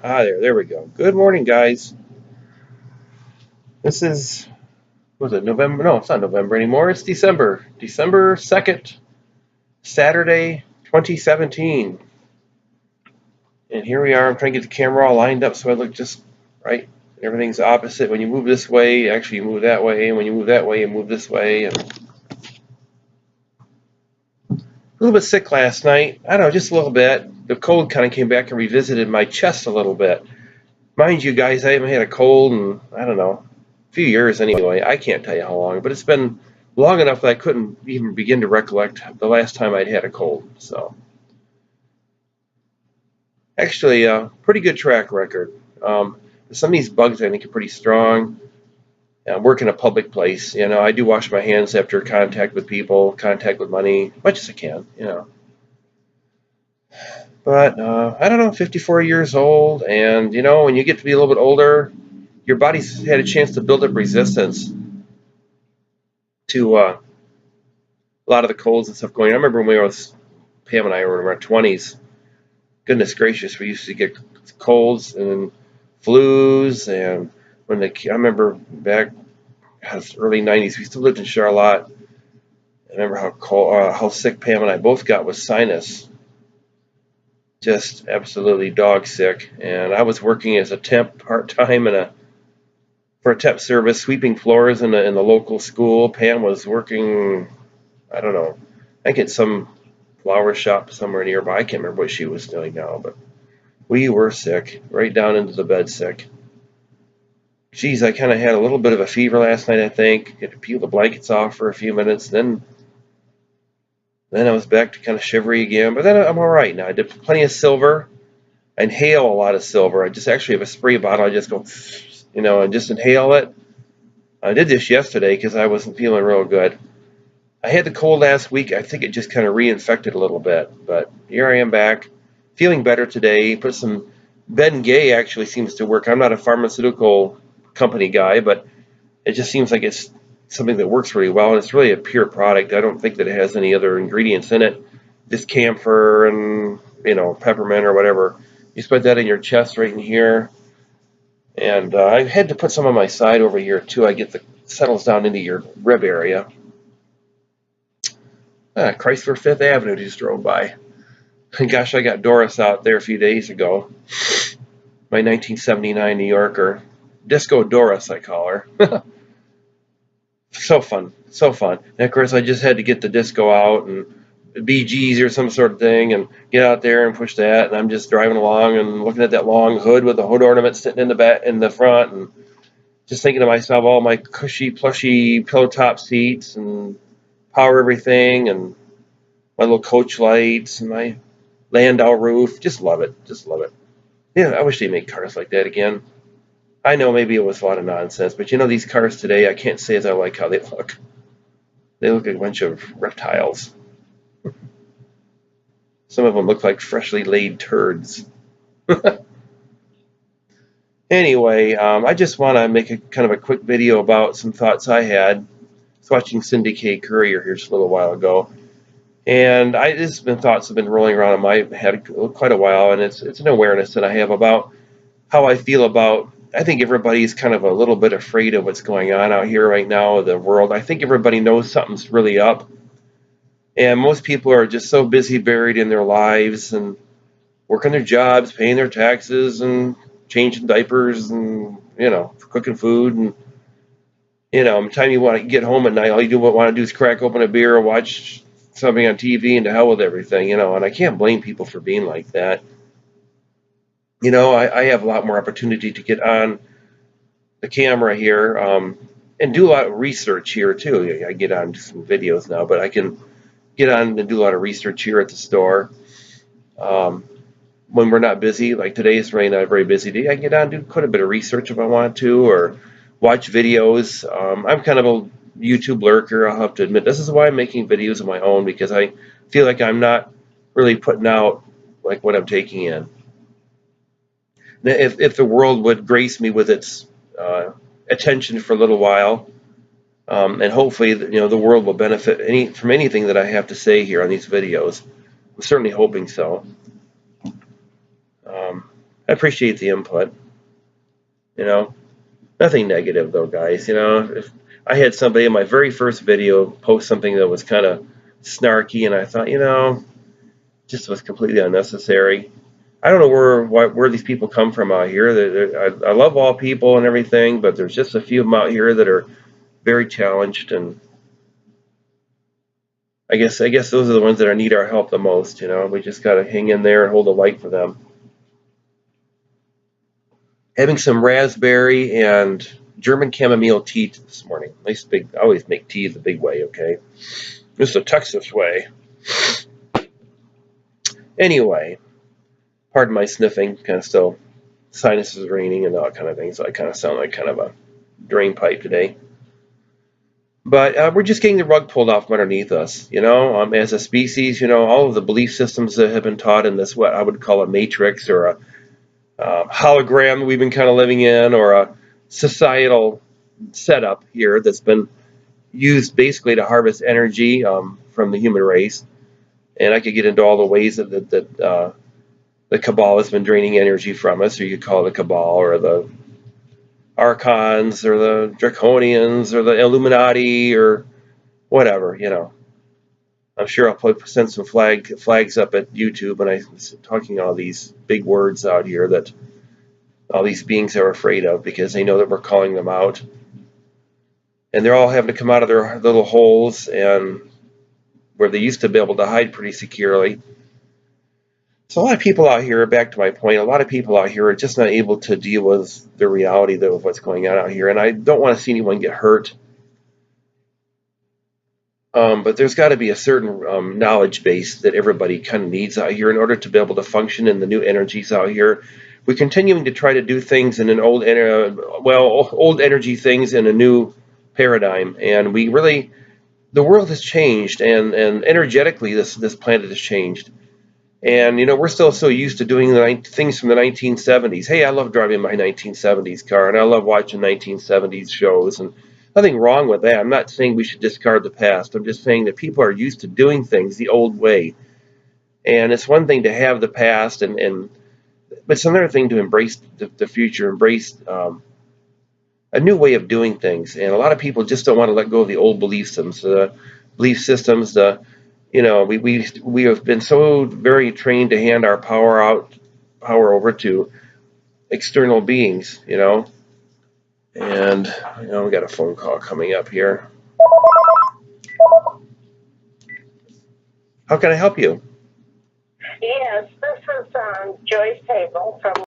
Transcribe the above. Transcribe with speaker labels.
Speaker 1: There we go. Good morning, guys. This is, was it November? No, it's not November anymore. It's December. December 2nd, Saturday, 2017. And here we are. I'm trying to get the camera all lined up so I look just right. Everything's opposite. When you move this way, actually you move that way. And when you move that way, you move this way. And a little bit sick last night. I don't know, just a little bit. The cold kind of came back and revisited my chest a little bit. Mind you, guys, I haven't had a cold in, I don't know, a few years anyway. I can't tell you how long, but it's been long enough that I couldn't even begin to recollect the last time I'd had a cold. So, actually, pretty good track record. Some of these bugs I think are pretty strong. I work in a public place. I do wash my hands after contact with people, contact with money, much as I can. But I don't know, 54 years old, and when you get to be a little bit older, your body's had a chance to build up resistance to a lot of the colds and stuff going on. I remember when Pam and I were in our 20s, goodness gracious, we used to get colds and flus, and I remember back early 90s, we still lived in Charlotte. I remember how sick Pam and I both got with sinus, just absolutely dog sick. And I was working as a temp part-time for a temp service, sweeping floors in the local school. Pam was working, I don't know, I think at some flower shop somewhere nearby. I can't remember what she was doing now, but we were sick, right down into the bed sick. Geez, I kind of had a little bit of a fever last night, I think. Had to peel the blankets off for a few minutes, then I was back to kind of shivery again, but then I'm all right now. I did plenty of silver. I inhale a lot of silver. I just actually have a spray bottle. I just go, and just inhale it. I did this yesterday because I wasn't feeling real good. I had the cold last week. I think it just kind of reinfected a little bit, but here I am back, feeling better today. Put some Ben Gay actually seems to work. I'm not a pharmaceutical company guy, but it just seems like it's something that works really well, and it's really a pure product. I don't think that it has any other ingredients in it. Just camphor and peppermint or whatever. You spread that in your chest right in here, and I had to put some on my side over here too. Settles down into your rib area. Chrysler Fifth Avenue just drove by. And gosh, I got Doris out there a few days ago. My 1979 New Yorker. Disco Doris, I call her. So fun, so fun. And of course, I just had to get the disco out and BGs or some sort of thing and get out there and push that. And I'm just driving along and looking at that long hood with the hood ornament sitting in the back, in the front, and just thinking to myself, all my cushy, plushy pillow top seats and power everything and my little coach lights and my Landau roof. Just love it, just love it. Yeah, I wish they made cars like that again. I know maybe it was a lot of nonsense, but these cars today, I can't say as I like how they look. They look like a bunch of reptiles. Some of them look like freshly laid turds. Anyway, I just want to make a kind of a quick video about some thoughts I had. I was watching Cindy K. Courier here just a little while ago, and thoughts have been rolling around in my head quite a while, and it's an awareness that I have about how I feel about. I think everybody's kind of a little bit afraid of what's going on out here right now in the world. I think everybody knows something's really up. And most people are just so busy buried in their lives and working their jobs, paying their taxes and changing diapers and, cooking food. And, by the time you want to get home at night, all you want to do is crack open a beer or watch something on TV and to hell with everything, and I can't blame people for being like that. I have a lot more opportunity to get on the camera here and do a lot of research here too. I get on some videos now, but I can get on and do a lot of research here at the store. When we're not busy, like today is really not a very busy day, I can get on and do quite a bit of research if I want to, or watch videos. I'm kind of a YouTube lurker, I'll have to admit. This is why I'm making videos of my own, because I feel like I'm not really putting out like what I'm taking in. If the world would grace me with its attention for a little while, and hopefully, the world will benefit from anything that I have to say here on these videos. I'm certainly hoping so. I appreciate the input. You know, nothing negative though, guys. You know, if I had somebody in my very first video post something that was kind of snarky, and I thought, you know, just was completely unnecessary. I don't know where these people come from out here. I love all people and everything, but there's just a few of them out here that are very challenged, and I guess those are the ones that need our help the most. You know, we just got to hang in there and hold the light for them. Having some raspberry and German chamomile tea this morning. Nice big. I always make tea the big way. Okay, this is the Texas way. Anyway, pardon my sniffing. Kind of still sinuses raining and all that kind of thing, so I kind of sound like kind of a drain pipe today. But we're just getting the rug pulled off from underneath us, you know. As a species, you know, all of the belief systems that have been taught in this, what I would call a matrix or a hologram we've been kind of living in, or a societal setup here that's been used basically to harvest energy from the human race. And I could get into all the ways that the cabal has been draining energy from us, or you could call it the cabal, or the archons, or the draconians, or the Illuminati, or whatever, you know. I'm sure I'll probably send some flags up at YouTube when I'm talking all these big words out here that all these beings are afraid of, because they know that we're calling them out. And they're all having to come out of their little holes, and where they used to be able to hide pretty securely. So a lot of people out here, back to my point, a lot of people out here are just not able to deal with the reality of what's going on out here. And I don't want to see anyone get hurt. But there's got to be a certain knowledge base that everybody kind of needs out here in order to be able to function in the new energies out here. We're continuing to try to do things in an old energy things in a new paradigm, and the world has changed, and energetically this planet has changed. And you know, we're still so used to doing things from the 1970s. Hey, I love driving my 1970s car, and I love watching 1970s shows, and nothing wrong with that. I'm not saying we should discard the past. I'm just saying that people are used to doing things the old way. And it's one thing to have the past, but it's another thing to embrace the future, embrace a new way of doing things. And a lot of people just don't want to let go of the old belief systems. You know, we have been so very trained to hand our power over to external beings, you know. And you know, we got a phone call coming up here. How can I help you?
Speaker 2: Yes, this is Joyce Hagel from